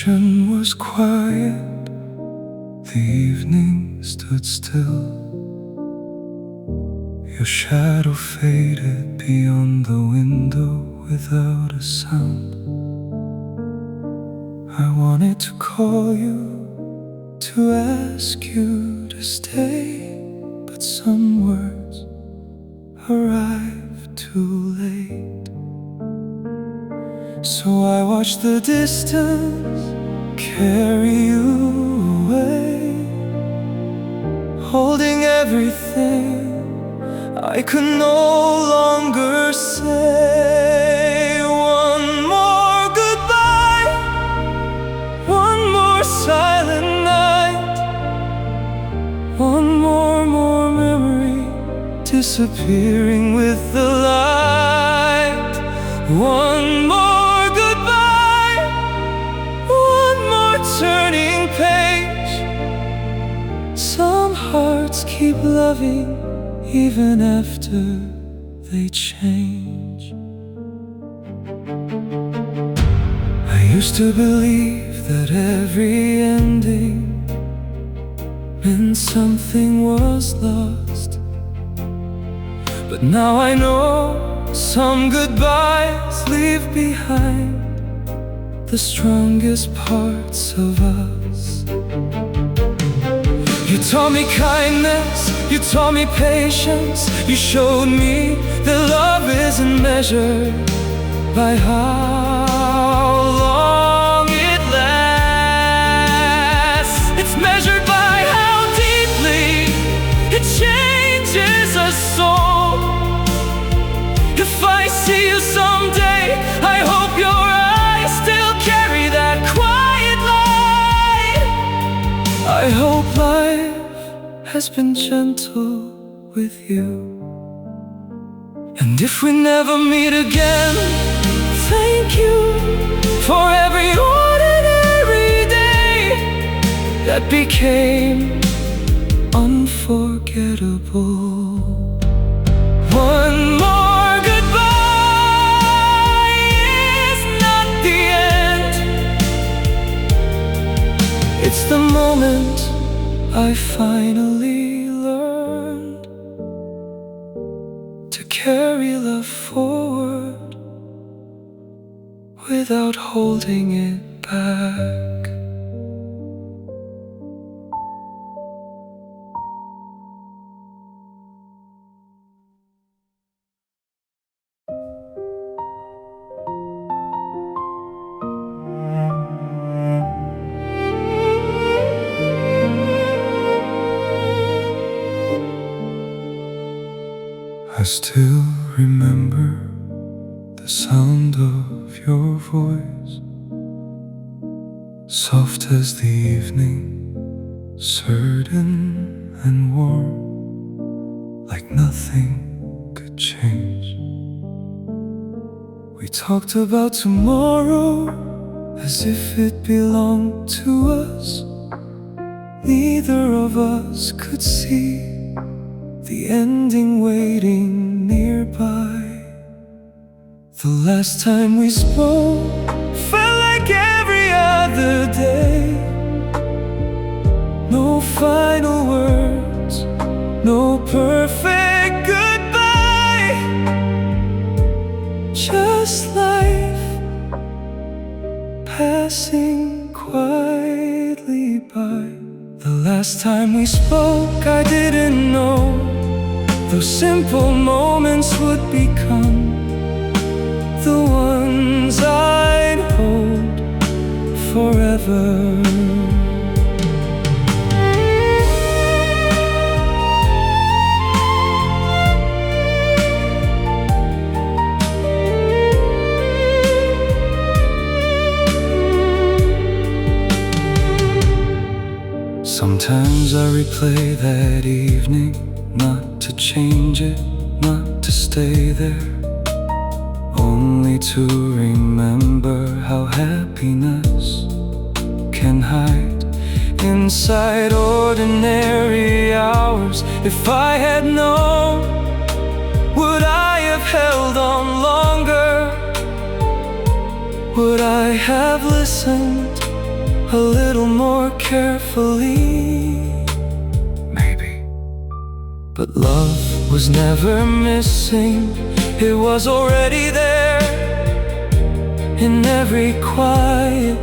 ocean was quiet, the evening stood still. Your shadow faded beyond the window without a sound. I wanted to call you, to ask you to stay, but some words arrived too late. So I watched the distance carry you away, holding everything I could no longer say. One more goodbye, one more silent night, one more memory disappearing with the light. One more goodbye, one more turning page. Some hearts keep loving even after they change. I used to believe that every ending meant something was lost, but now I know some goodbyes leave behind the strongest parts of us. You taught me kindness, you taught me patience, you showed me that love isn't measured by how long it lasts. It's measured by how deeply it changes a soul. If I see you someday, I hope your eyes still carry that quiet light. I hope life has been gentle with you. And if we never meet again, thank you for every ordinary day that became unforgettable. One more goodbye is not the end. It's the moment I finally learned to carry love forward without holding it back. I still remember the sound of your voice, soft as the evening, certain and warm, like nothing could change. We talked about tomorrow as if it belonged to us. Neither of us could see the ending waiting nearby. The last time we spoke felt like every other day. No final words, no perfect goodbye, just life passing quietly by. The last time we spoke, I didn't know those simple moments would become the ones I'd hold forever. Sometimes I replay that evening, not to change it, not to stay there, only to remember how happiness can hide inside ordinary hours. If I had known, would I have held on longer? Would I have listened a little more carefully, maybe. But love was never missing, it was already there in every quiet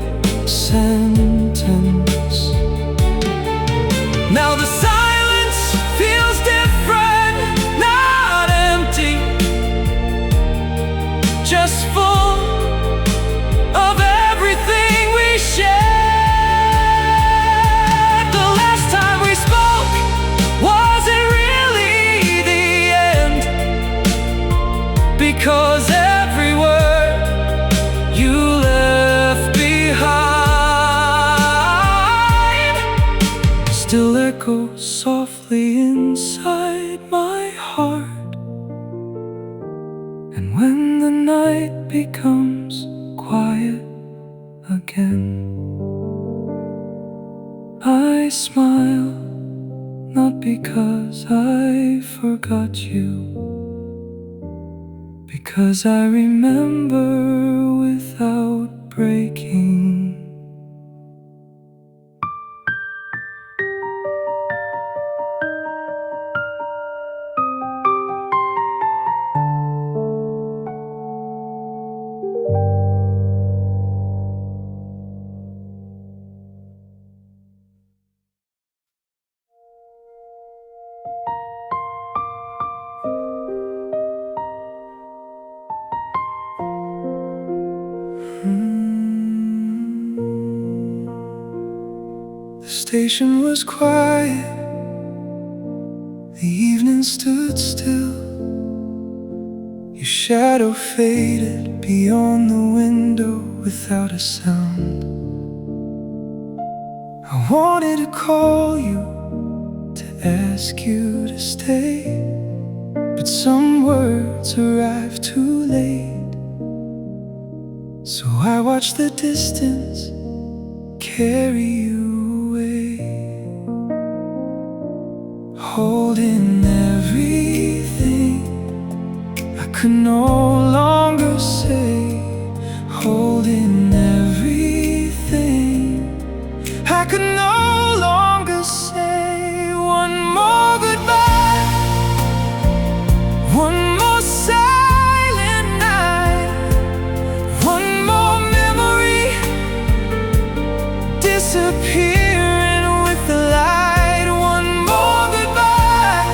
sentence. Now the silence feels different, not empty, just full of everything we shared. The last time we spoke wasn't really the end, because every word you left behind still echoes softly inside my heart. And when the night becomes quiet again, I smile, not because I forgot you, because I remember without breaking. The station was quiet, the evening stood still. Your shadow faded beyond the window without a sound. I wanted to call you, to ask you to stay, but some words arrived too late. So I watched the distance carry you away, holding everything I could no longer say, holding everything I could no longer say. One more goodbye, one more silent night, one more memory disappearing with the light. One more goodbye,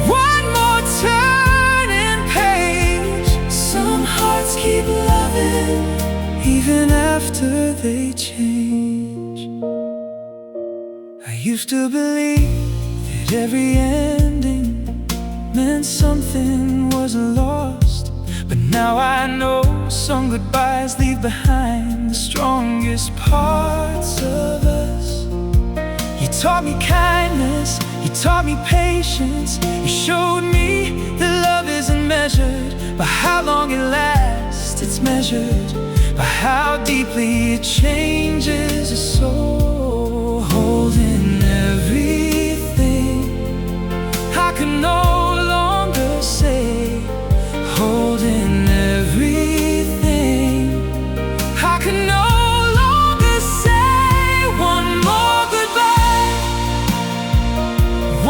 one more turning page. Some hearts keep loving even after they change. I used to believe that every ending meant something was lost, but now I know some goodbyes leave behind the strongest parts of us. You taught me kindness, you taught me patience, you showed me that love isn't measured by how long it lasts, it's measured by how deeply it changes a soul. Holding everything I can no longer say, holding everything I can no longer say. One more goodbye,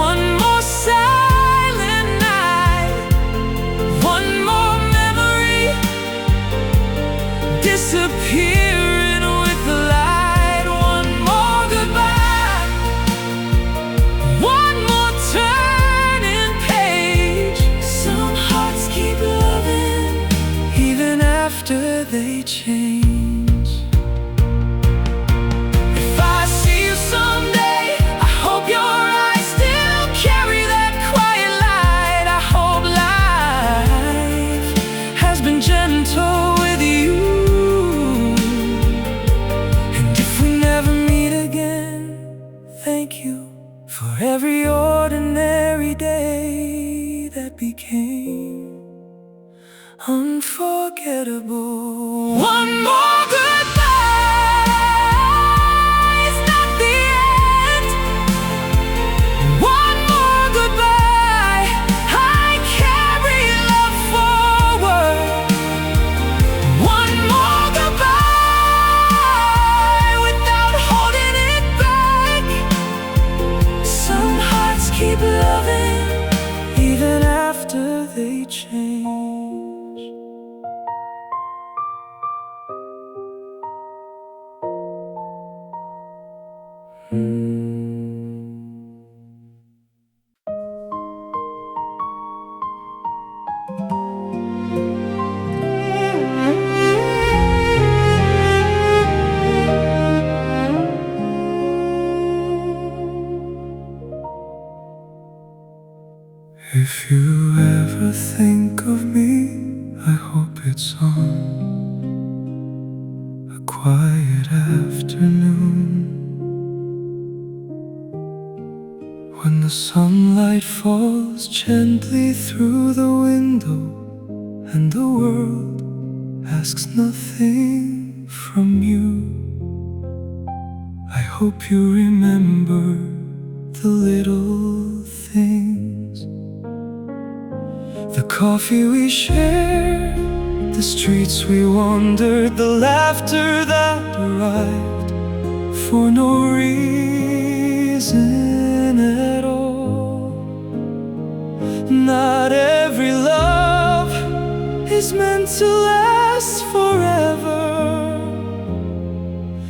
one more silent night, one more memory disappearing with the we change. If you ever think of me, I hope it's on a quiet afternoon, when the sunlight falls gently through the window and the world asks nothing from you. I hope you remember the little things, the coffee we shared, the streets we wandered, the laughter that arrived for no reason at all. Not every love is meant to last forever.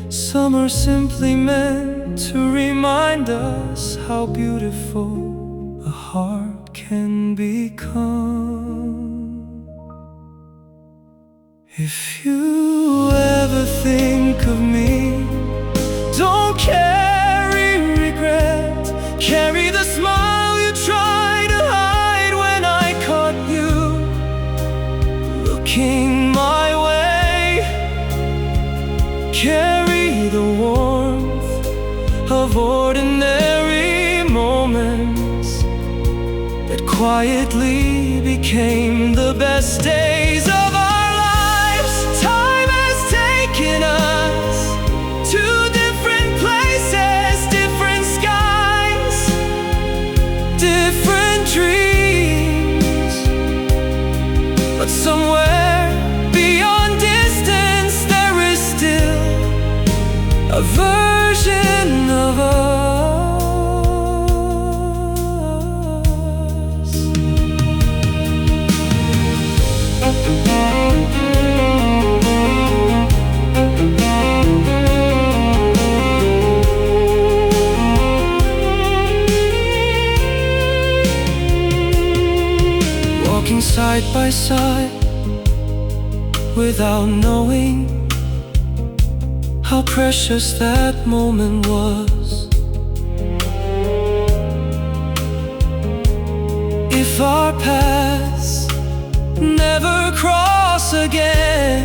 Some are simply meant to remind us how beautiful a heart can become. If you ever think of me, don't carry regret. Carry the smile you tried to hide when I caught you looking my way. Carry the warmth of ordinary moments that quietly became the best days of our lives. Time has taken us to different places, different skies, different dreams, but somewhere beyond distance there is still a version of us. Walking side by side without knowing how precious that moment was. If our paths never cross again,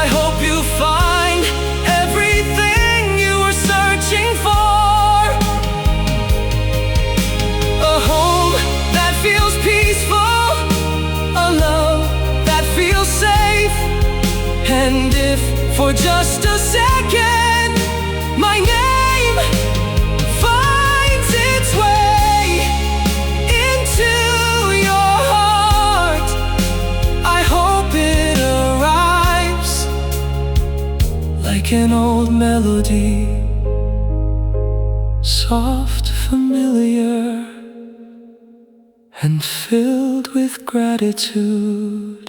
I hope you find everything you were searching for. A home that feels peaceful, a love that feels safe. And if for just a second my name finds its way into your heart, I hope it arrives like an old melody, soft, familiar, and filled with gratitude.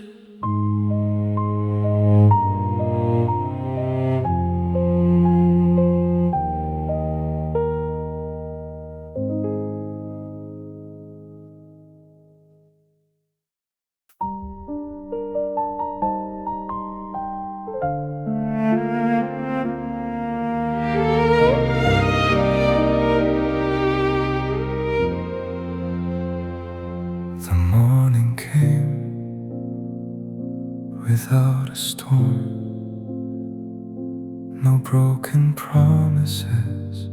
The morning came without a storm, no broken promises,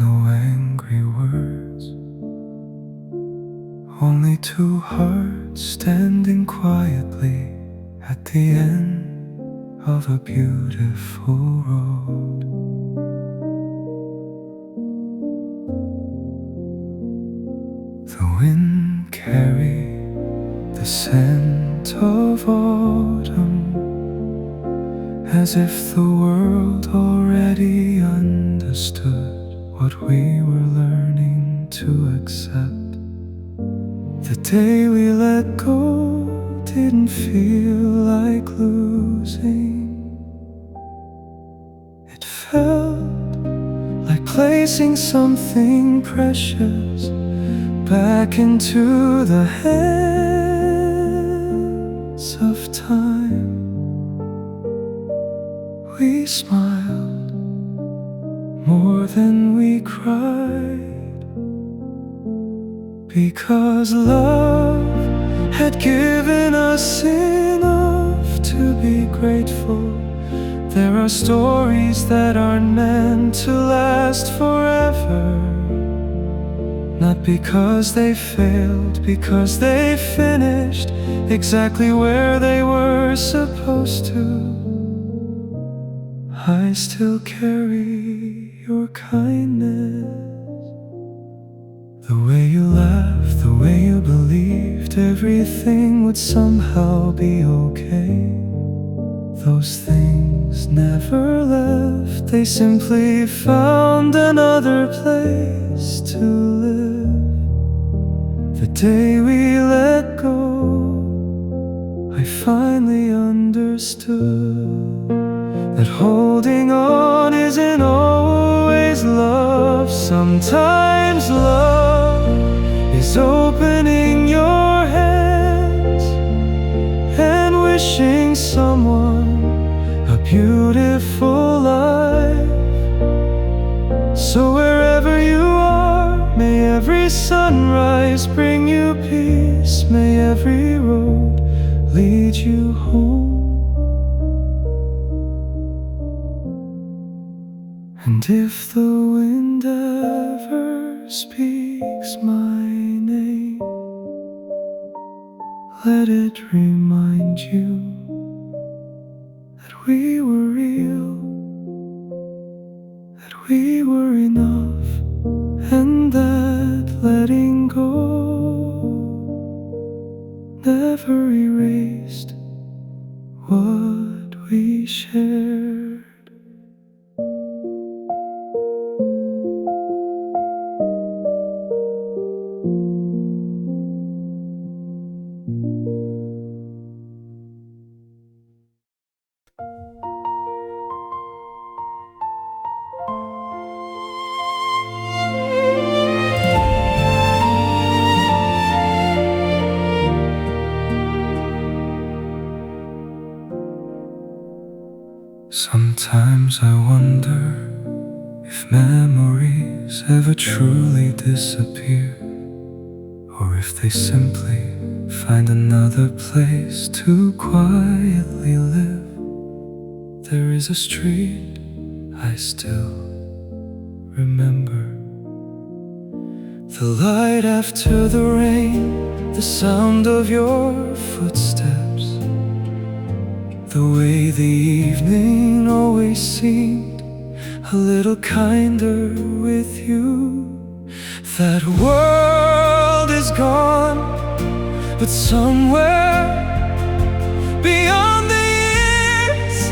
no angry words, only two hearts standing quietly at the end of a beautiful road. The wind carried the scent of autumn, as if the world already understood what we were learning to accept. The day we let go didn't feel like losing. It felt like placing something precious back into the hands of time. We smiled more than we cried, because love had given us enough to be grateful. There are stories that aren't meant to last forever, not because they failed, because they finished exactly where they were supposed to. I still carry your kindness, the way you laughed, the way you believed everything would somehow be okay. Those things never left, they simply found another place to live. The day we let go, I finally understood that holding on isn't always love. Sometimes love is opening your hands and wishing someone a beautiful life. So wherever you are, may every sunrise bring you peace. May every road lead you home. And if the wind ever speaks my name, let it remind you that we were real, that we were enough, and that letting go never erased what we shared. Sometimes I wonder if memories ever truly disappear, or if they simply find another place to quietly live. There is a street I still remember, the light after the rain, the sound of your footsteps, the way the evening always seemed a little kinder with you. That world is gone, but somewhere beyond the years,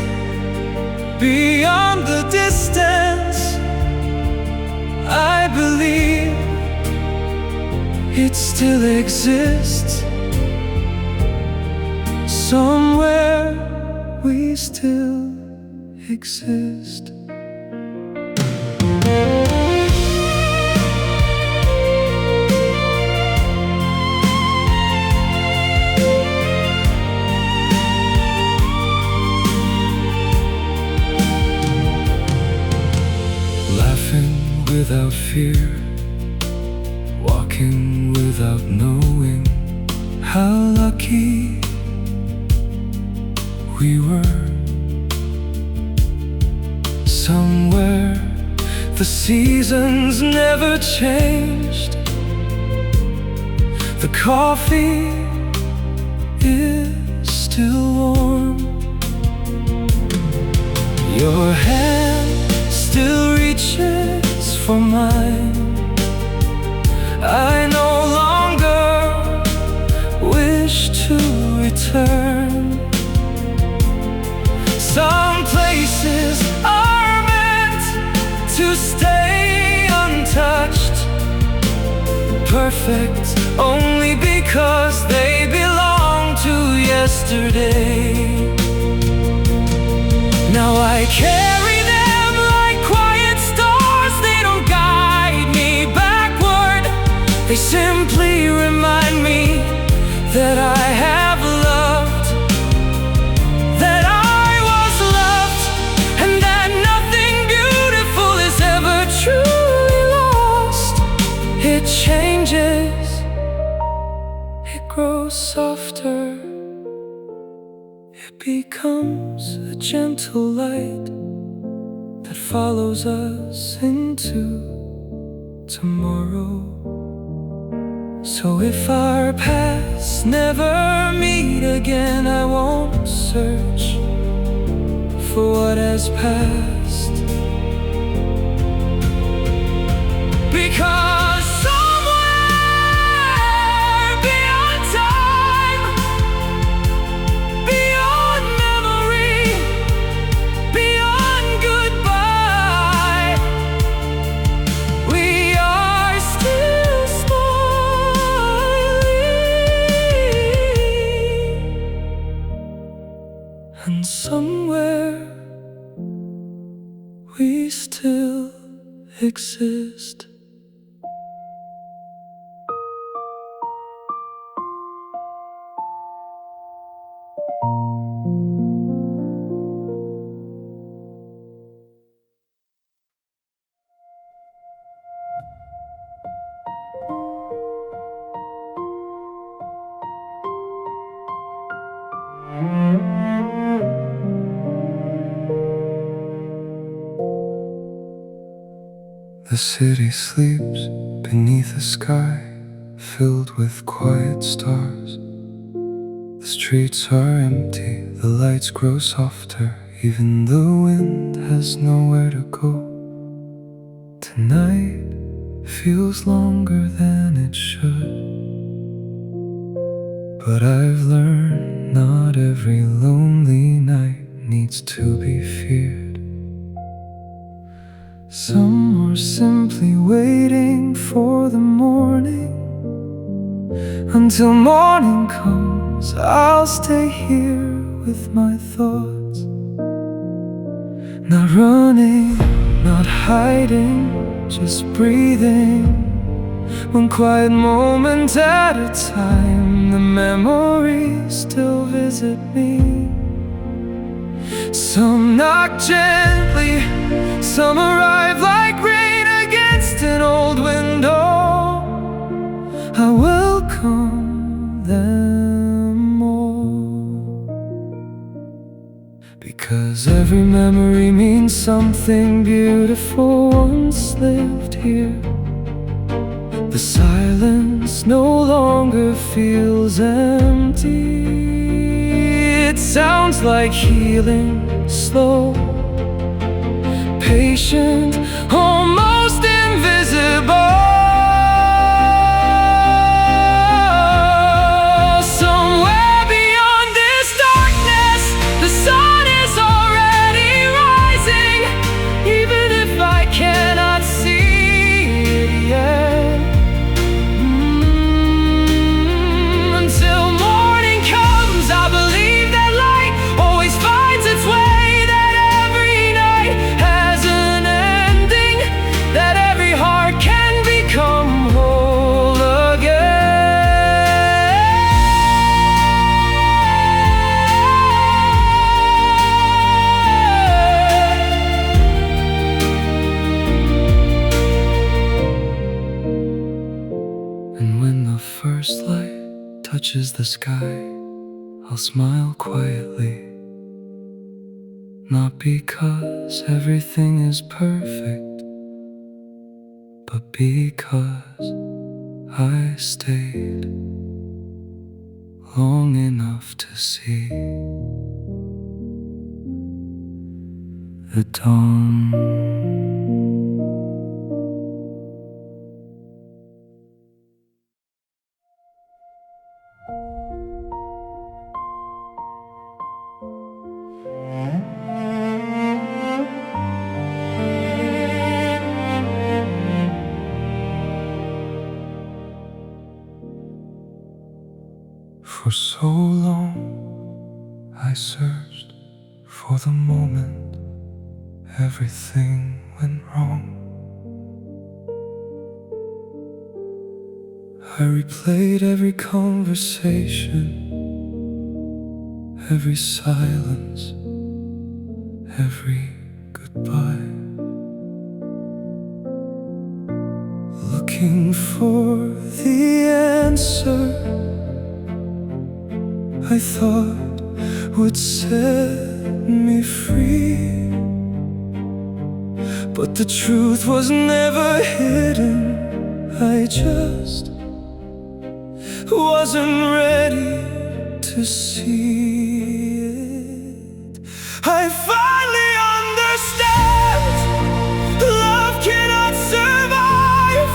beyond the distance, I believe it still exists. Somewhere we still exist. Laughing without fear, walking without knowing how lucky we were. Somewhere the seasons never changed, the coffee is still warm, your hand still reaches for mine. I no longer wish to return. Some places are meant to stay untouched, perfect only because they belong to yesterday. Now I carry them like quiet stars. They don't guide me backward. They simply remind me that I have loved, that I was loved, and that nothing beautiful is ever truly lost. It changes, it grows softer, it becomes a gentle light that follows us into tomorrow. So if our paths never meet again, I won't search for what has passed, because somewhere beyond time, beyond memory, beyond goodbye, we are still smiling. And somewhere we still exist. The city sleeps beneath a sky filled with quiet stars. The streets are empty, the lights grow softer, even the wind has nowhere to go. Tonight feels longer than it should, but I've learned not every lonely night needs to be feared. Some are simply waiting for the morning. Until morning comes, I'll stay here with my thoughts, not running, not hiding, just breathing, one quiet moment at a time. The memories still visit me. Some knock gently, some arrive like rain against an old window. I welcome them all, because every memory means something beautiful once lived here. The silence no longer feels empty. It sounds like healing, slow, patient, almost invisible. Somewhere beyond this darkness, the sun is already rising, even if I cannot see it yet. Until morning comes, I believe that light always finds its way, that every night has an ending, that every heart can become whole again. And when the first light touches the sky, I'll smile quietly, not because everything is perfect, but because I stayed long enough to see the dawn. everything went wrong. I replayed every conversation, every silence, every goodbye, looking for the answer I thought would set me free. But the truth was never hidden, I just wasn't ready to see it. I finally understand love cannot survive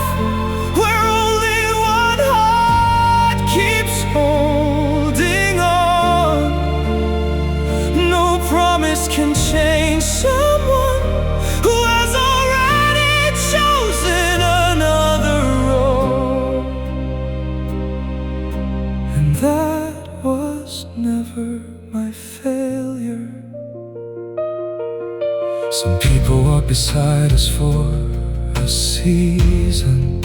where only one heart keeps holding on. No promise can change someone who has already chosen another road. And that was never my failure. Some people walk beside us for a season.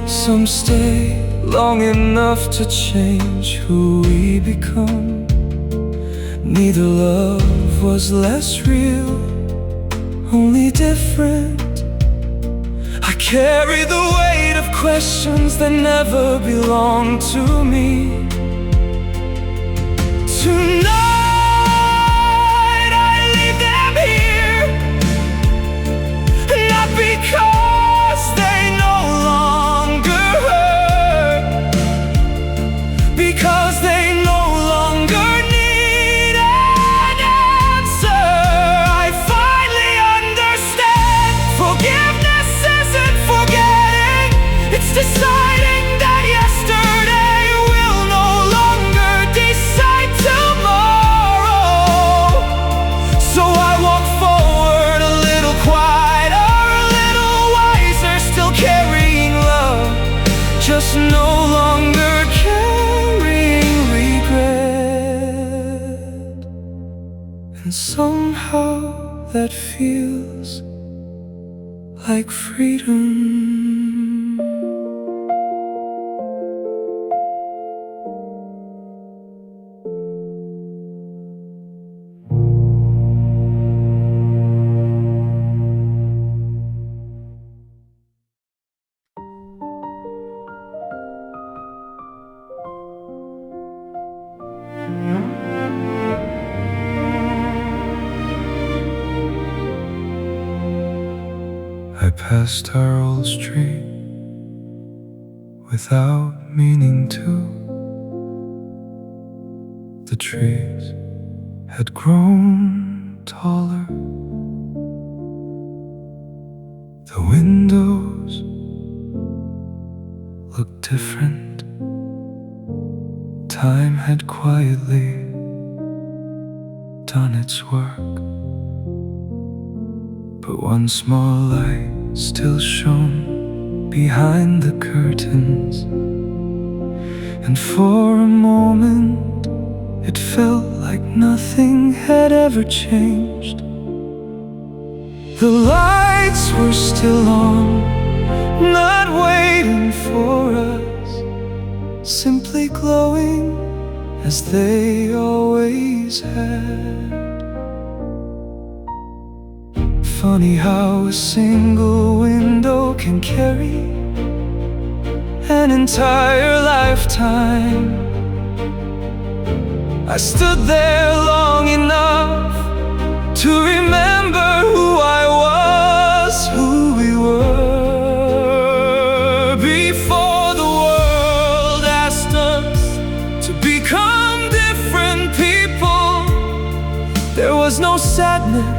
Some stay long enough to change who we become. Neither love was less real, only different. I carry the weight of questions that never belonged to me. Tonight I leave them here, not because they no longer hurt, because they no longer need an answer. I finally understand forgiveness isn't forgetting, it's deciding that yesterday will no longer decide tomorrow. So I walk forward a little quieter, a little wiser, still carrying love, just no longer carrying regret. And somehow that feels like freedom. I passed our old street without meaning to. The trees had grown taller. The windows looked different. Time had quietly done its work. But one small light still shone behind the curtains, and for a moment it felt like nothing had ever changed. The lights were still on, not waiting for us, simply glowing as they always had. Funny how a single window can carry an entire lifetime. I stood there long enough to remember who I was, who we were, before the world asked us to become different people. There was no sadness,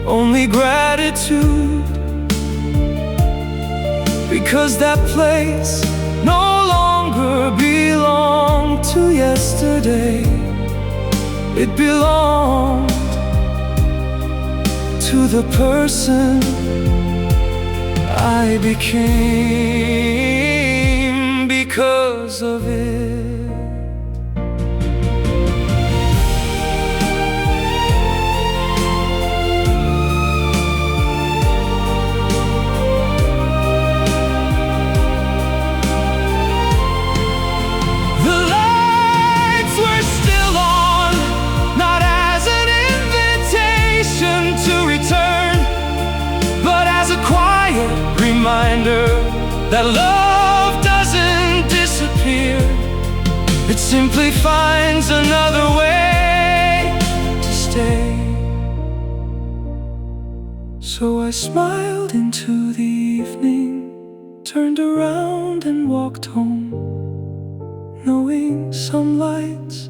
only gratitude, because that place no longer belonged to yesterday. It belonged to the person I became because of it. that love doesn't disappear, it simply finds another way to stay. So I smiled into the evening, turned around and walked home, knowing some lights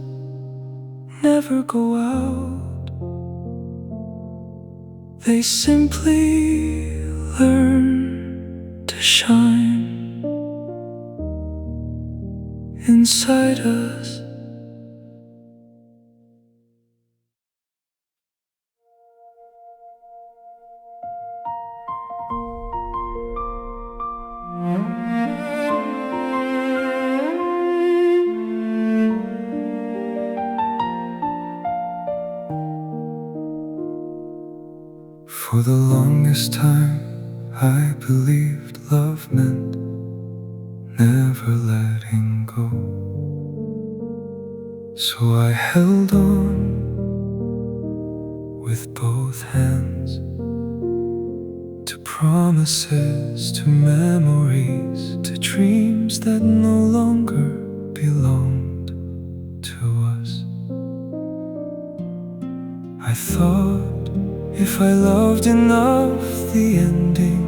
never go out. They simply learn to shine inside us. For the longest time, I believed love meant never letting go. So I held on with both hands to promises, to memories, to dreams that no longer belonged to us. I thought if I loved enough, the ending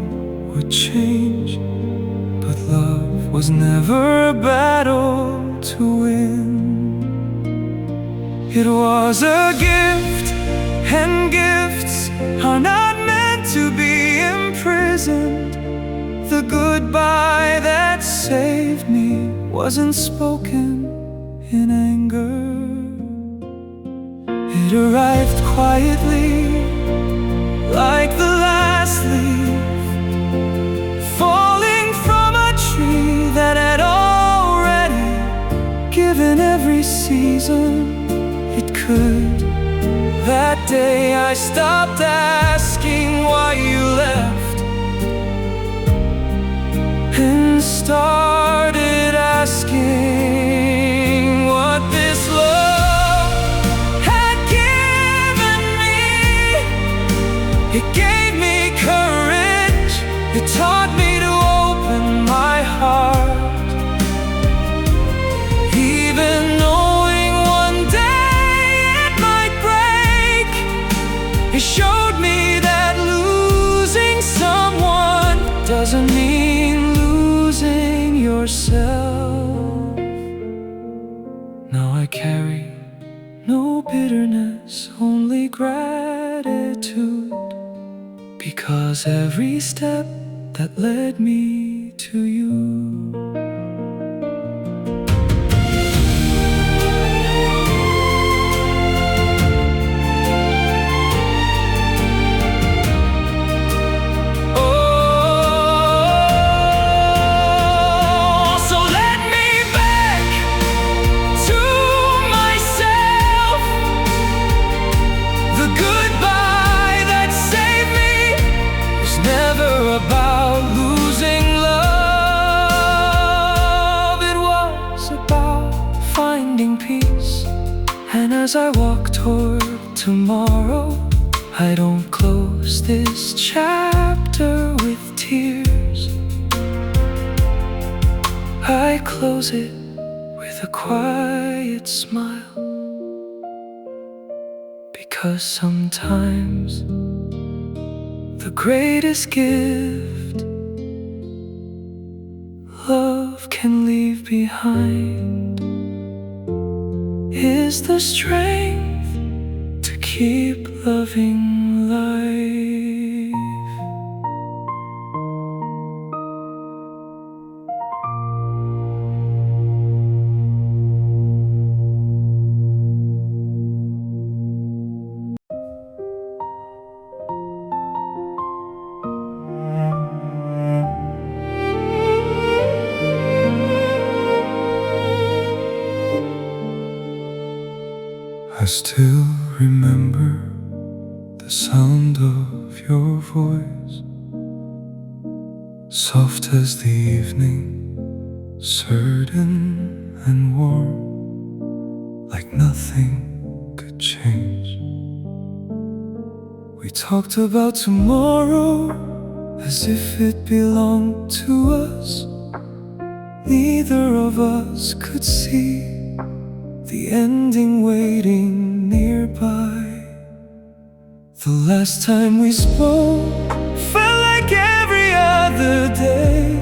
would change. But love was never a battle to win. It was a gift, and gifts are not meant to be imprisoned. The goodbye that saved me wasn't spoken in anger. It arrived quietly, like the last leaf falling from a tree that had already given every season it could. That day I stopped asking why you left and started asking what this love had given me. It gave me courage, it taught me to open my heart. Even knowing one day it might break, it showed me that losing someone doesn't mean losing yourself. Now I carry no bitterness, only gratitude, because every step that led me to you. About losing love, it was about finding peace. And as I walk toward tomorrow, I don't close this chapter with tears. I close it with a quiet smile, because sometimes the greatest gift love can leave behind is the strength to keep loving life. I still remember the sound of your voice, soft as the evening, certain and warm, like nothing could change. We talked about tomorrow as if it belonged to us, Neither of us could see the ending waiting nearby. The last time we spoke felt like every other day.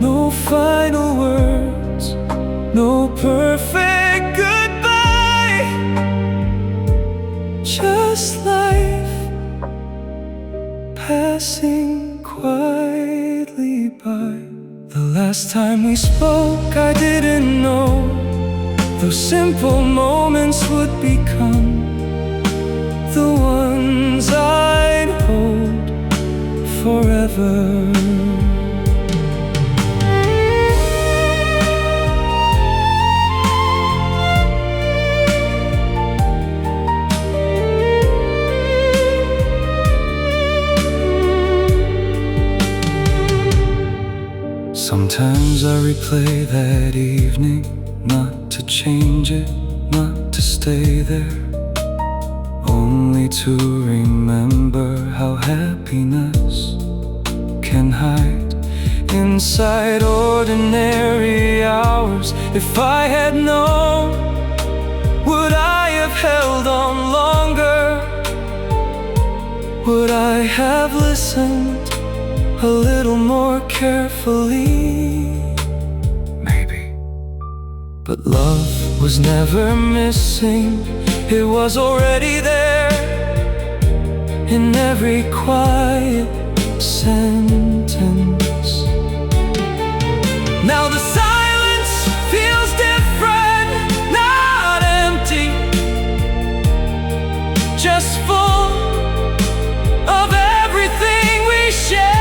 No final words, no perfect goodbye, just life passing quietly by. The last time we spoke, I didn't know those simple moments would become the ones I'd hold forever. Sometimes I replay that evening, not to change it, not to stay there, only to remember how happiness can hide inside ordinary hours. If I had known, would I have held on longer? Would I have listened a little more carefully? Maybe. But love was never missing. It was already there in every quiet sentence. Now the silence feels different, not empty, just full of everything we shared.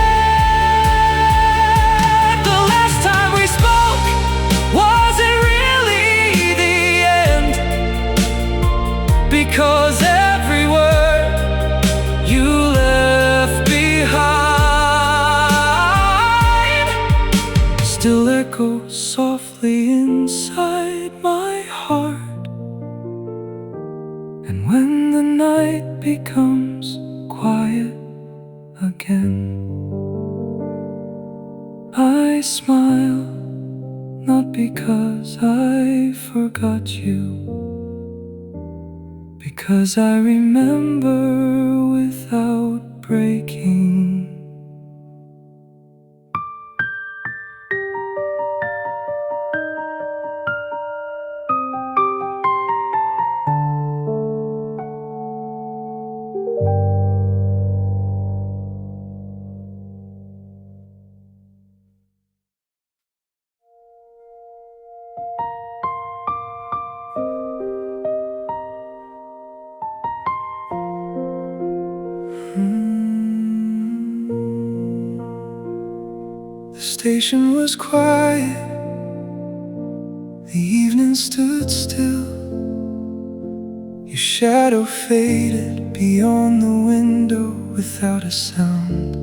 Because every word you left behind still echoes softly inside my heart. And when the night becomes quiet again, I smile, not because I forgot you, because I remember without breaking. The station was quiet, the evening stood still. Your shadow faded beyond the window without a sound.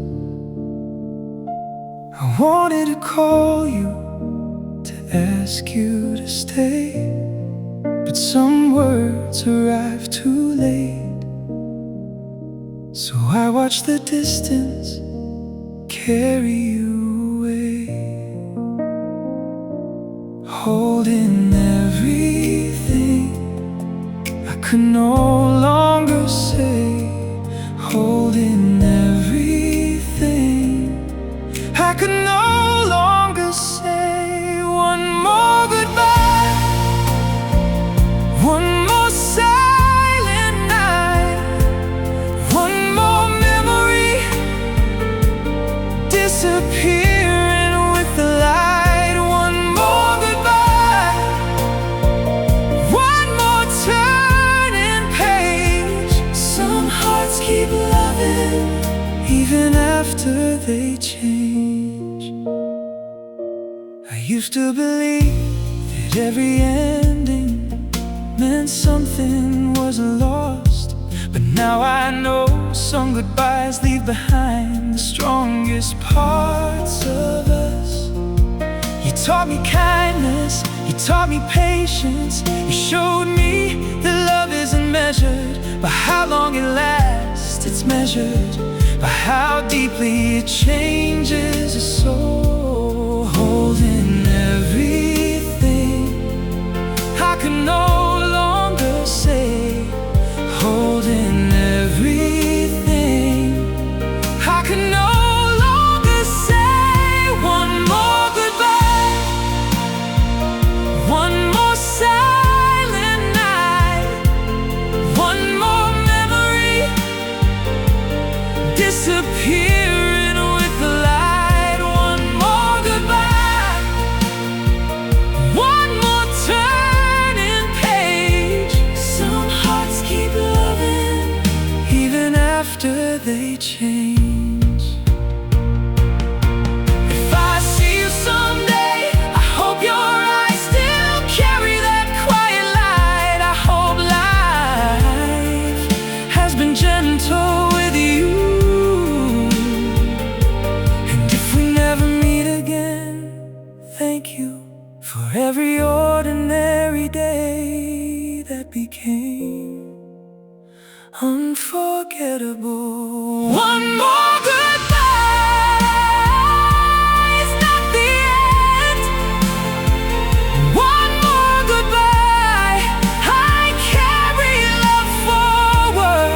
I wanted to call you, to ask you to stay, but some words arrived too late. So I watched the distance carry you away, holding everything I could no longer say, holding everything I could no longer say. One more goodbye, one more silent night, one more memory disappearing with the light. One more goodbye, one more turning page. Some hearts keep loving even after they change. I used to believe that every ending meant something was lost, but now I know some goodbyes leave behind the strongest parts of us. You taught me kindness, you taught me patience, you showed me that love isn't measured by how long it lasts, it's measured by how deeply it changes a soul. holding everything. I can no longer say holding everything. I can no longer say one more goodbye, one more silent night, one more memory disappearing with the light. One more goodbye, one more turning page. Some hearts keep loving even after they change. If I see you someday, I hope your eyes still carry that quiet light. I hope life has been gentle with you. And if we never meet again, thank you for every ordinary day that became unforgettable. One more goodbye is not the end. One more goodbye, I carry love forward.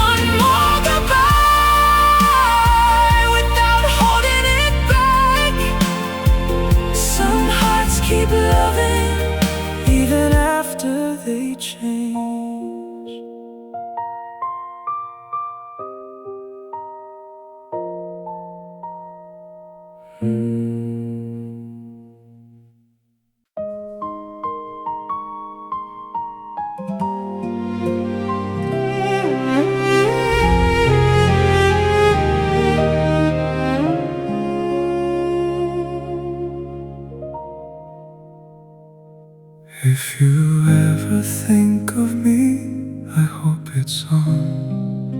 One more goodbye without holding it back. Some hearts keep loving even after they change. If you ever think of me, I hope it's on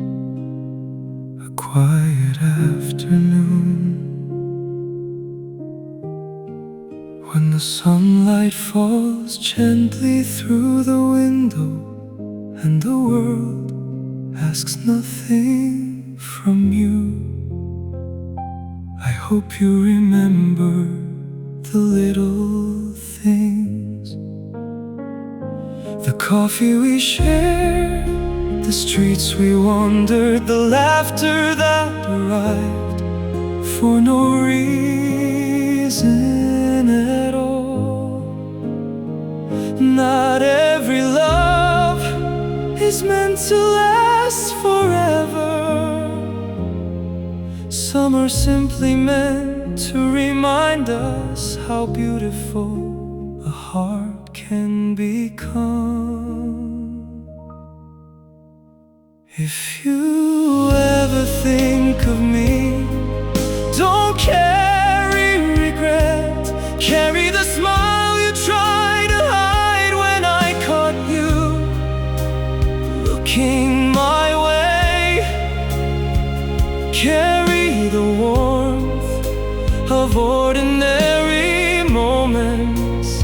a quiet afternoon, when the sunlight falls gently through the window and the world asks nothing from you. I hope you remember the little things, the coffee we shared, the streets we wandered, the laughter that arrived for no reason at all. Not every love is meant to last forever. Some are simply meant to remind us how beautiful a heart can become. If you ever think of me, don't carry regret. Carry the smile you tried to hide when I caught you looking my way. Carry the warmth of ordinary moments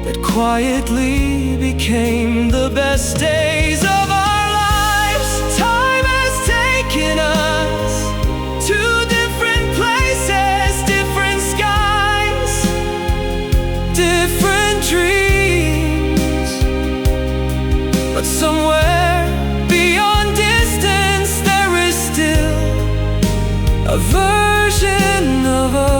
that quietly became the best days of our lives. Time has taken us to different places, different skies, different dreams. But somewhere beyond distance, there is still a version of us.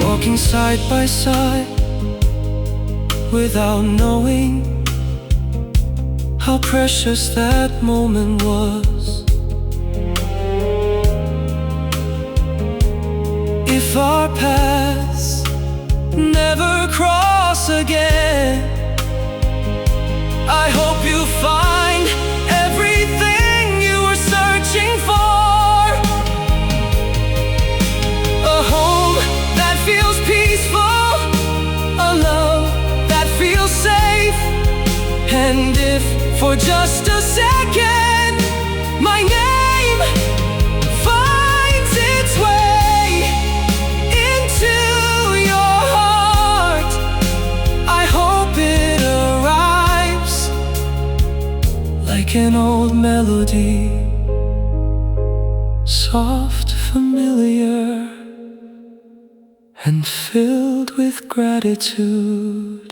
Walking side by side without knowing how precious that moment was. If our paths never cross again, I hope you find everything you were searching for. A home that feels peaceful, a love that feels safe. And if for just a second my like an old melody, soft, familiar, and filled with gratitude.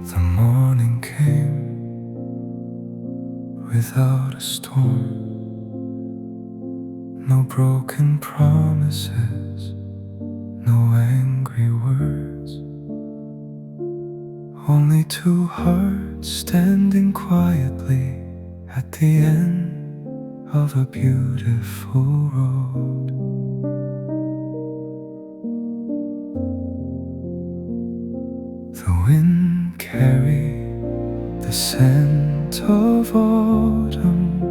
The morning came without a storm, no broken promises, no angry words, only two hearts standing quietly at the end of a beautiful road. The wind carried the scent of autumn,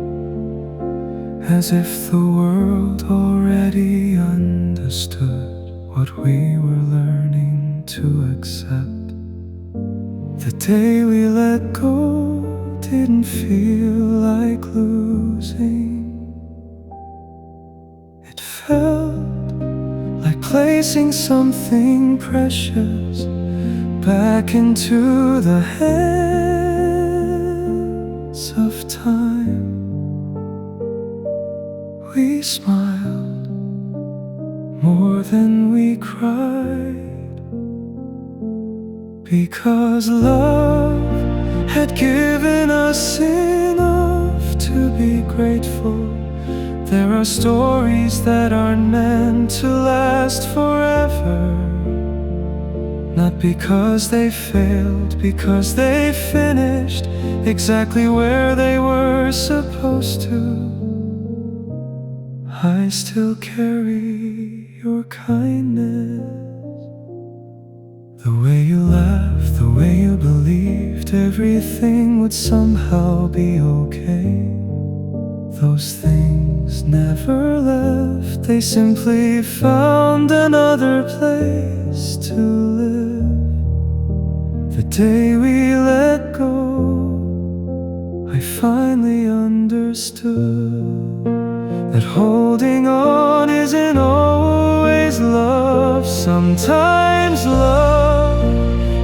as if the world already understood what we were learning to accept. The day we let go didn't feel like losing. It felt like placing something precious back into the hands of time. We smiled more than we cried, because love had given us enough to be grateful. There are stories that aren't meant to last forever, not because they failed, because they finished exactly where they were supposed to. I still carry your kindness, the way you laughed, the way you believed everything would somehow be okay. Those things never left, they simply found another place to live. The day we let go, I finally understood that holding on isn't always love. Sometimes love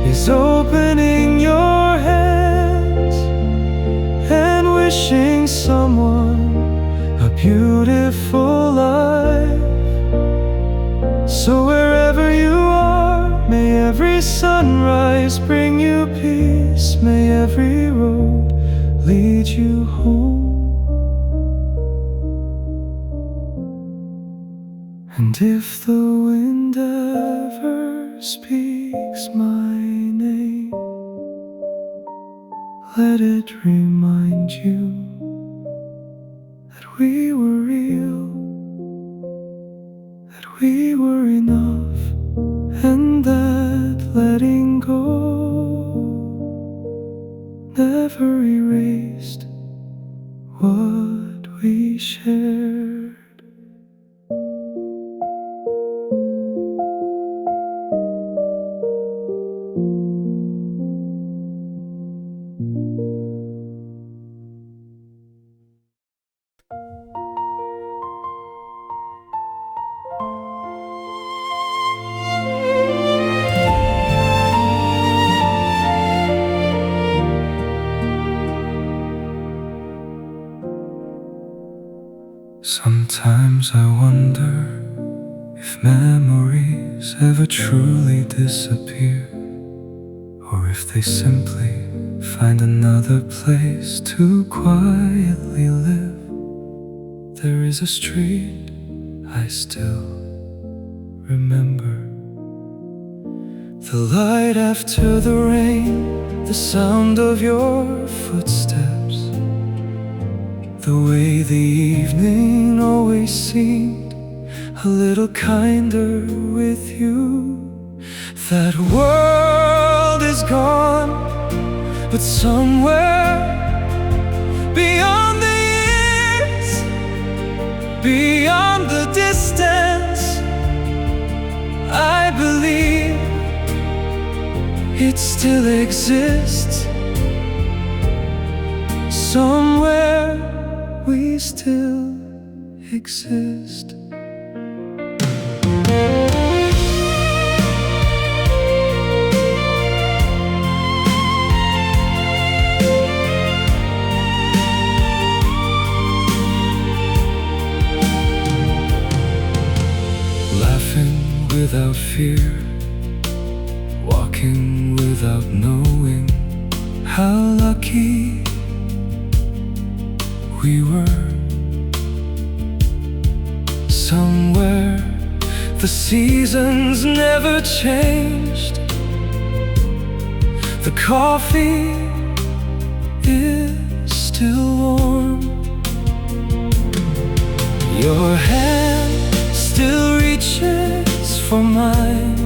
is opening your hands and wishing someone a beautiful life. So wherever you are, may every sunrise bring you peace, may every road lead you home. And if the wind ever speaks my name, let it remind you that we were real, that we were enough, and that letting go never erased what we shared. Sometimes I wonder if memories ever truly disappear, or if they simply find another place to quietly live. There is a street I still remember, the light after the rain, the sound of your footsteps, the way the evening always seemed a little kinder with you. That world is gone, but somewhere beyond the years, beyond it still exists. Somewhere we still exist. Laughing without fear, walking without knowing how lucky we were. Somewhere the seasons never changed. The coffee is still warm. Your hand still reaches for mine.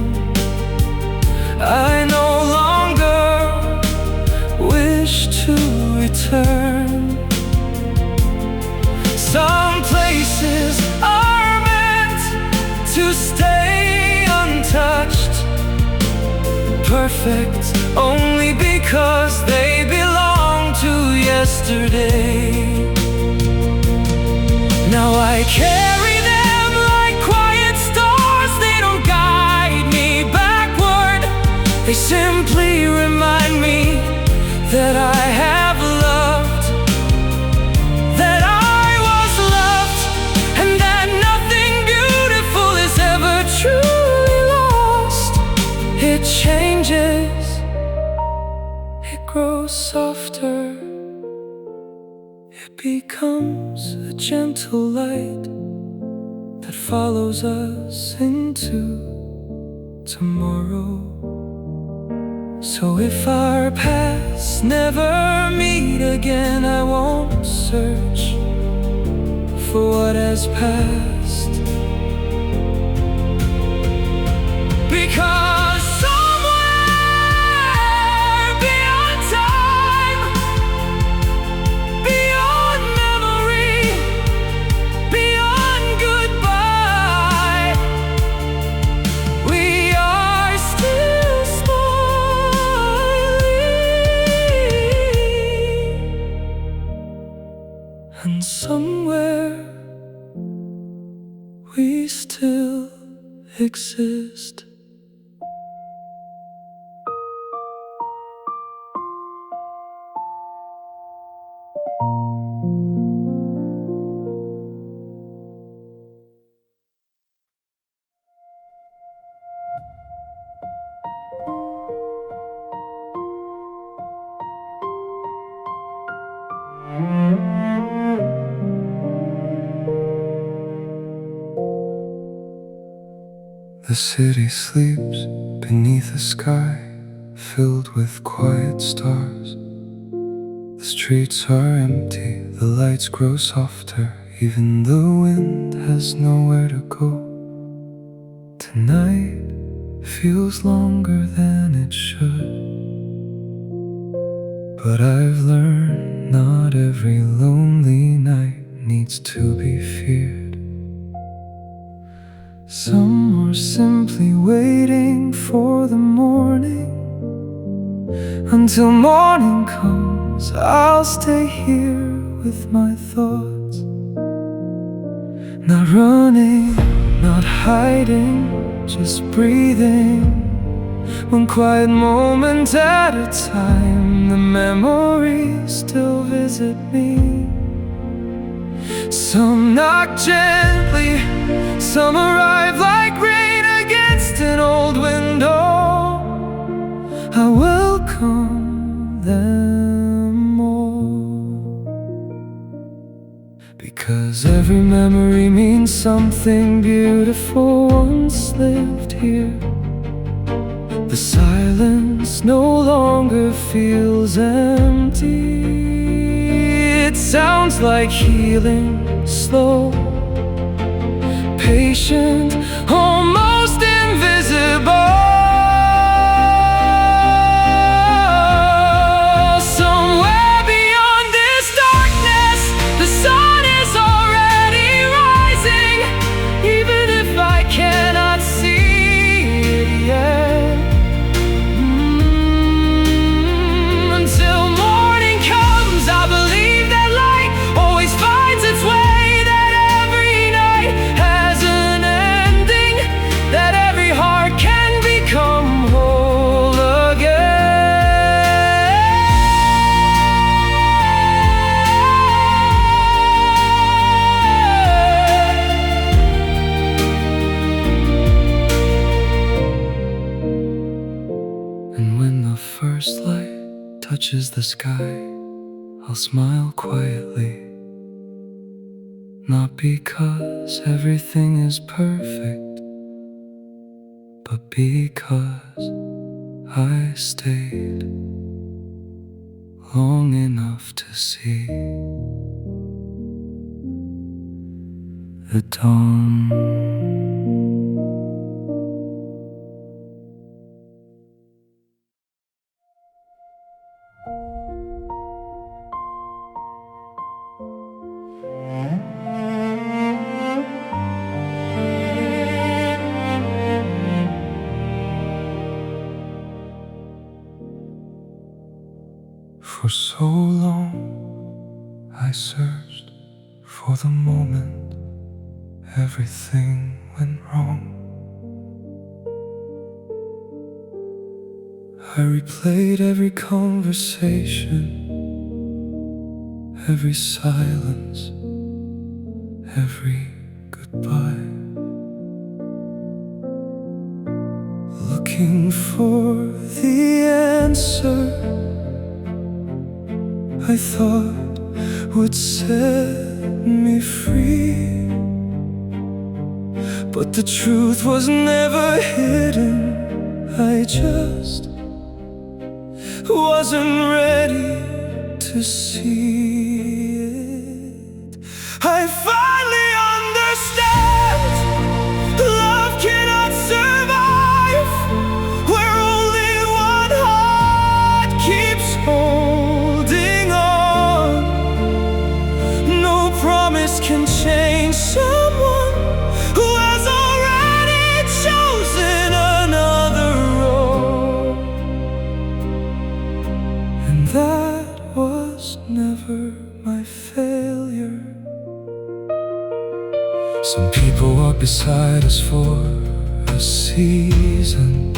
I no longer wish to return. Some places are meant to stay untouched, perfect only because they belong to yesterday. Now I carry them like quiet stars. They don't guide me backward. They simply remind me that I have loved, that I was loved, and that nothing beautiful is ever truly lost. It changes, it grows softer, it becomes a gentle light that follows us into tomorrow. So if our paths never meet again, I won't search for what has passed, because somewhere beyond time, beyond memory, beyond goodbye, we are still smiling. And somewhere we still exist. The city sleeps beneath a sky filled with quiet stars. The streets are empty, the lights grow softer, even the wind has nowhere to go. Tonight feels longer than it should, but I've learned not every lonely night needs to be feared. Some are simply waiting for the morning. Until morning comes, I'll stay here with my thoughts, not running, not hiding, just breathing. One quiet moment at a time, the memories still visit me. Some knock gently, some arrive like rain against an old window. I welcome them all, because every memory means something beautiful once lived here. The silence no longer feels empty. It sounds like healing, slow, patient, almost invisible. Somewhere beyond this darkness, the sun is already rising, even if I cannot see it yet. touches the sky, I'll smile quietly. Not because everything is perfect, but because I stayed long enough to see the dawn. For so long I searched for the moment everything went wrong. I replayed every conversation, every silence, every goodbye, looking for the answer I thought would set me free. But the truth was never hidden, I just wasn't ready to see it. I finally understand love cannot survive where only one heart keeps holding on. No promise can change someone who has already chosen another road. And that was never my failure. Some people walk beside us for a season.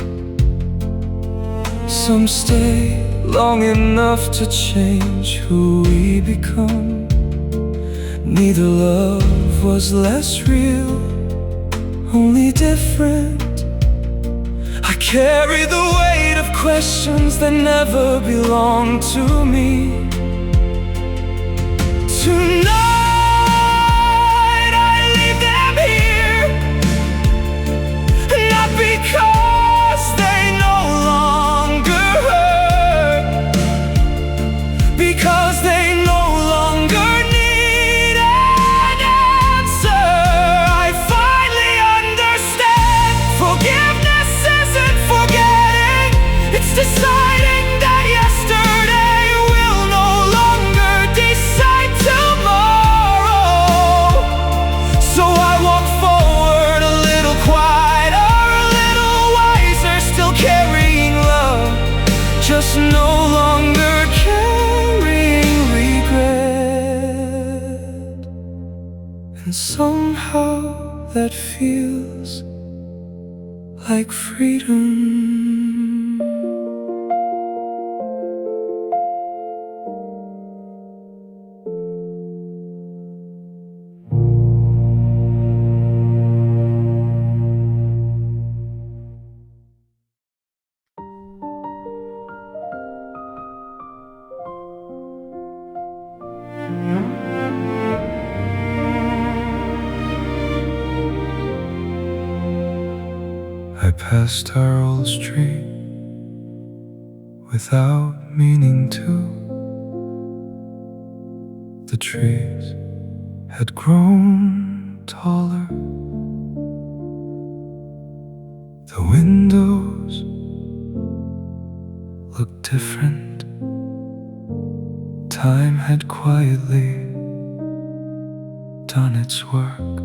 Some stay long enough to change who we become. Neither love was less real, only different. I carry the weight of questions that never belonged to me. Tonight I leave them here, not because they no longer hurt, because they no longer need an answer. I finally understand forgiveness isn't forgetting, it's deciding that yesterday will no longer decide tomorrow. So I walk forward a little quieter, a little wiser, still carrying love, just no longer carrying regret. And somehow that feels like freedom. I passed our old street without meaning to. The trees had grown taller. The windows looked different. Time had quietly done its work.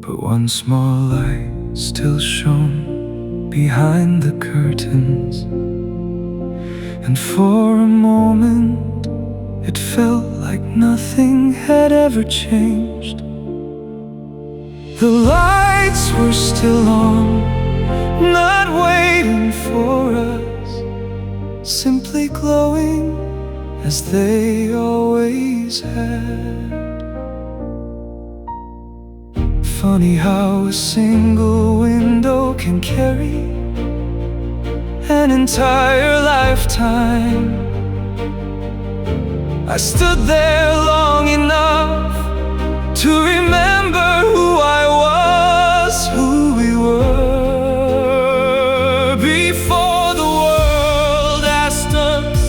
But one small light still shone behind the curtains, and for a moment it felt like nothing had ever changed. The lights were still on, not waiting for us, simply glowing as they always had. Funny how a single window can carry an entire lifetime. I stood there long enough to remember who I was, who we were, before the world asked us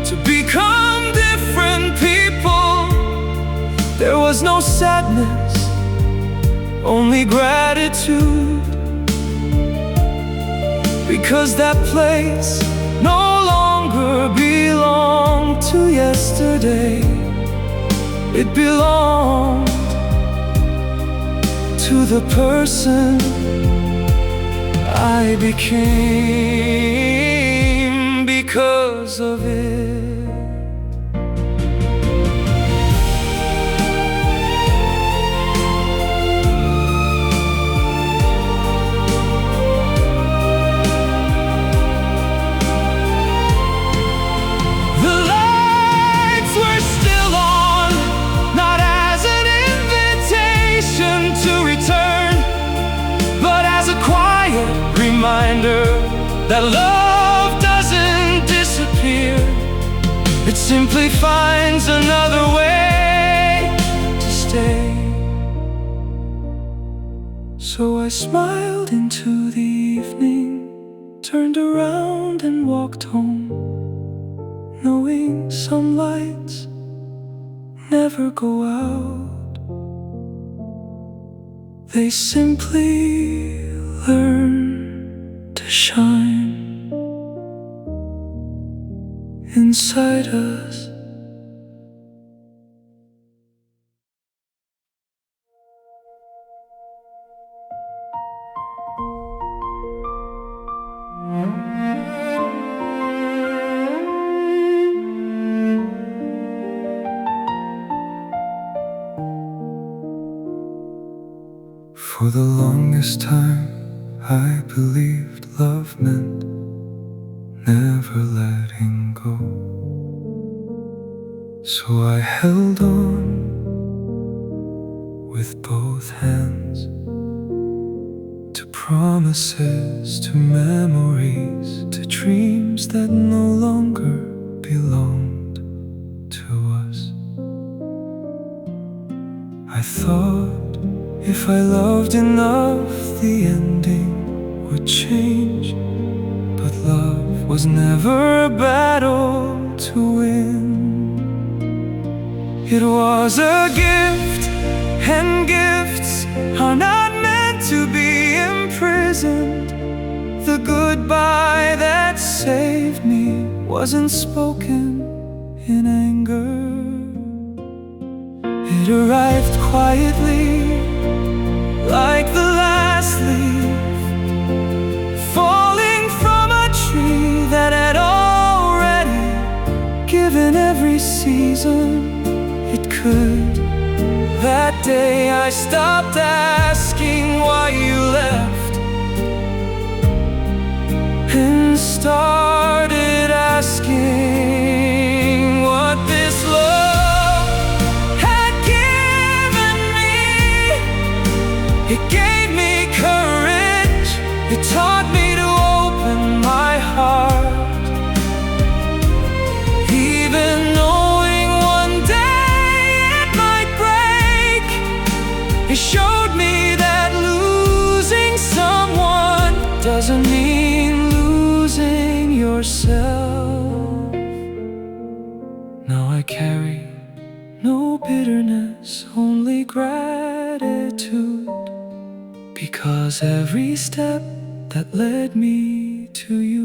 to become different people. There was no sadness, only gratitude, because that place no longer belonged to yesterday. It belonged to the person I became because of it. Reminder that love doesn't disappear, it simply finds another way to stay. So I smiled into the evening, turned around and walked home, knowing some lights never go out. They simply learn to shine inside us. For the longest time I believed love meant never letting go. So I held on with both hands to promises, to memories, to dreams that no longer belonged to us. I thought if I loved enough, the ending would change. But love was never a battle to win. It was a gift, and gifts are not meant to be imprisoned. The goodbye that saved me wasn't spoken in anger. It arrived quietly, like the last leaf falling from a tree that had already given every season it could. That day I stopped asking why you left and started asking what this love had given me. It gave me courage, it taught me to open my heart. Even knowing one day it might break, it showed me that losing someone doesn't mean losing yourself. Now I carry no bitterness, only gratitude, because every step that led me to you.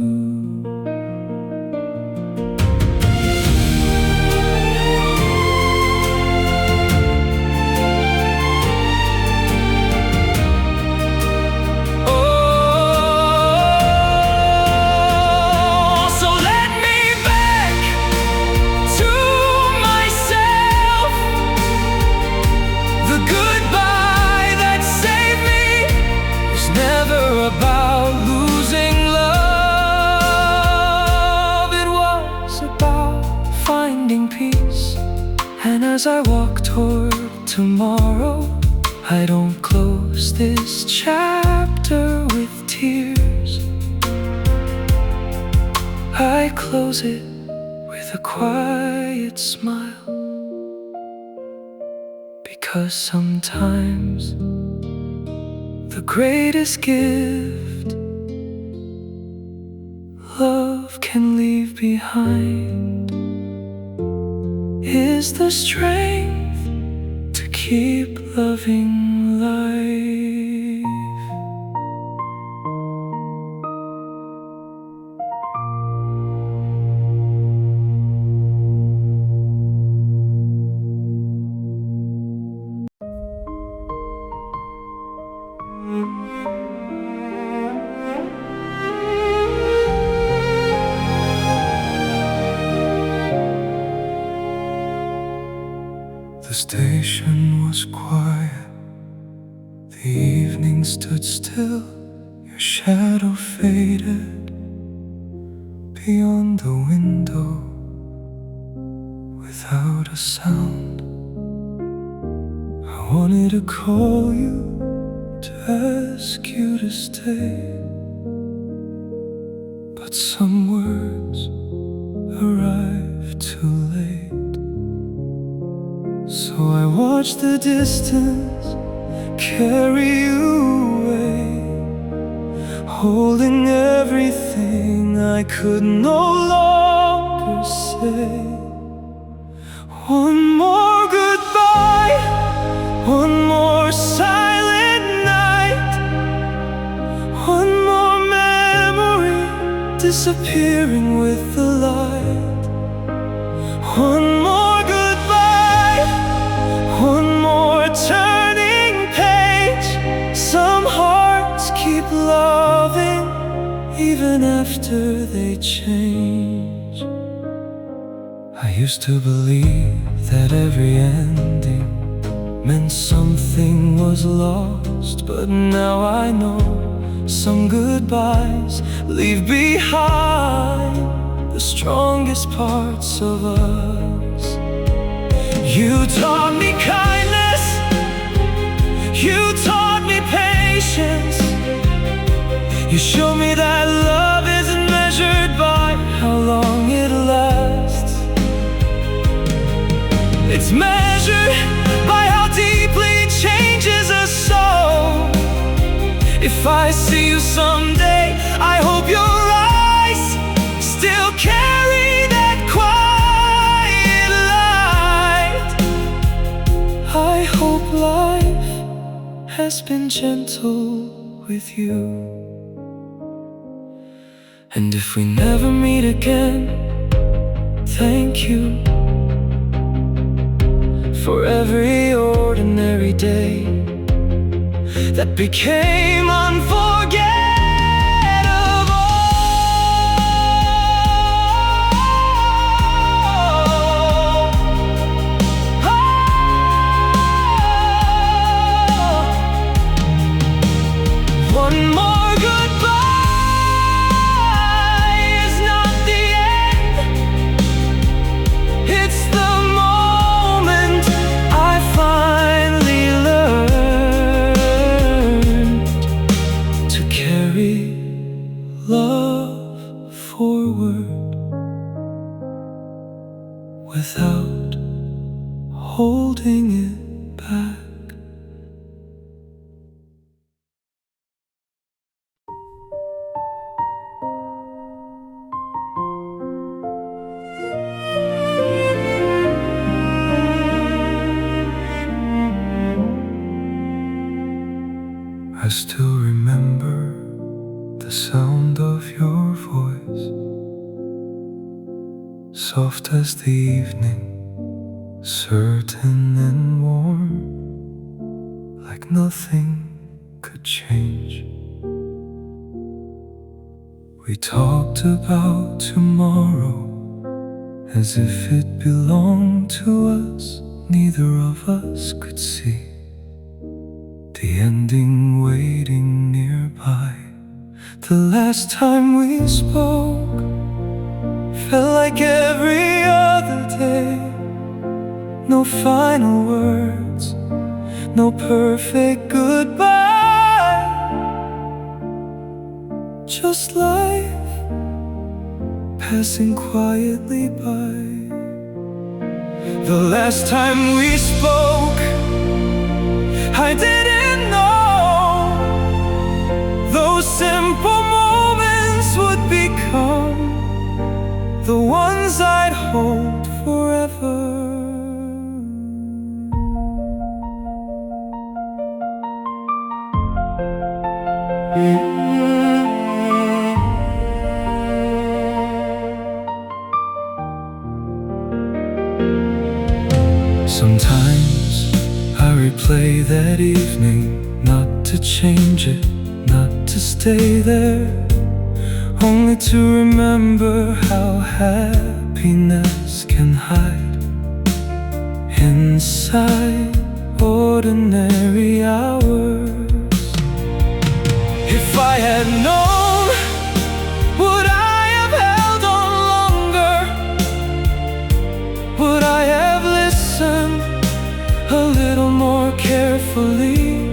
About losing love, it was about finding peace. And as I walk toward tomorrow, I don't close this chapter with tears. I close it with a quiet smile, because sometimes the greatest gift love can leave behind is the strength to keep loving life. The station was quiet, the evening stood still, your shadow faded beyond the window without a sound. I wanted to call you to ask you to stay, but some words arrived too late. So I watched the distance carry you away, holding everything I could no longer say. One more goodbye, one more silent night, one more memory disappearing with the light. One more goodbye, one more turning page. Some hearts keep loving even after they change. I used to believe that every ending meant something was lost, but now I know some goodbyes leave behind the strongest parts of us. You taught me kindness, you taught me patience, you showed me that love isn't measured by how long it lasts. It's measured by how deeply it changes a soul. If I see you someday, I hope your eyes still carry that quiet light. I hope life has been gentle with you. And if we never meet again, thank you for every ordinary day that became unforgettable. One more goodbye is not the end. It's the moment I finally learned to carry love forward without holding it back. I still remember the sound of your voice, soft as the evening, certain and warm, like nothing could change. We talked about tomorrow as if it belonged to us. Neither of us could see the ending waiting nearby. The last time we spoke felt like every other day. No final words, no perfect goodbye, just life passing quietly by. The last time we spoke, I didn't know those simple moments would become the ones I'd hold forever. Sometimes I replay that evening, not to change it, not to stay there, only to remember how happiness can hide inside ordinary hours. If I had known, would I have held on longer? Would I have listened a little more carefully?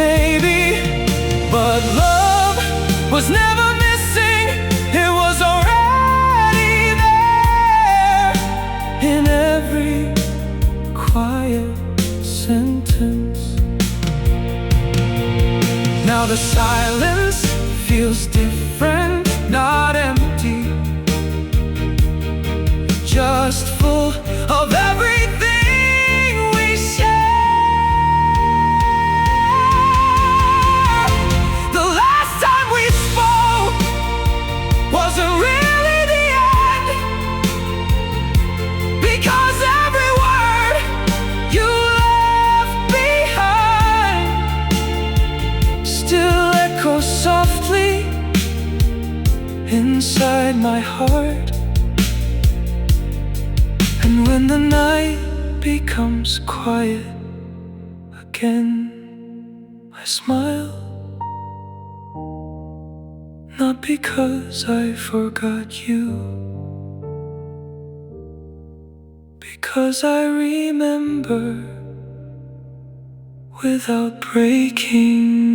Maybe, but love was never missing. It was already there in every quiet sentence. Now the silence feels different, not empty, just full of everything we share. The last time we spoke wasn't really the end, because every word you left behind still echoes softly inside my heart. And when the night becomes quiet again, I smile, not because I forgot you, because I remember without breaking.